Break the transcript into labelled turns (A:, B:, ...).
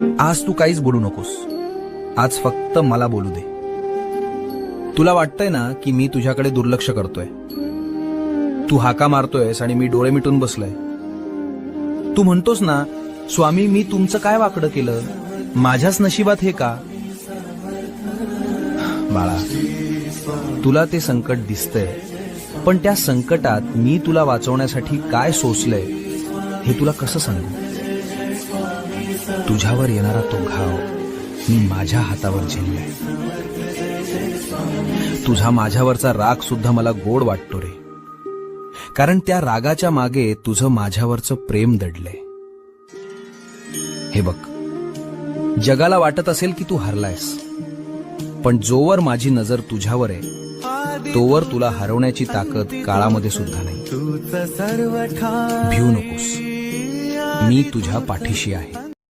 A: आज तू काहीच बोलू नकोस. आज फक्त मला बोलू दे. तुला वाटतंय ना की मी तुझ्याकडे दुर्लक्ष करतोय. तू हाका मारतोयस आणि मी डोळे मिटून बसलोय. तू म्हणतोस ना, स्वामी मी तुमचं काय वाकडं केलं, माझ्याच नशिबात हे का. बाळा, तुला ते संकट दिसतंय, पण त्या संकटात मी तुला वाचवण्यासाठी काय सोसलंय हे तुला कसं सांगू. तुझ्यावर येणारा तो घाव मी माझ्या हातावर झेललाय. तुझा माझ्यावरचा राग सुद्धा मला गोड वाटतो रे, कारण त्या रागाच्या मागे तुझं माझ्यावरचं प्रेम दडलंय. हे बघ, जगाला वाटत असेल की तू हरलायस, पण जोवर माझी नजर तुझ्यावर आहे तोवर तुला हरवण्याची ताकद काळामध्ये सुद्धा नाही. भिऊ नकोस, मी तुझ्या पाठीशी आहे.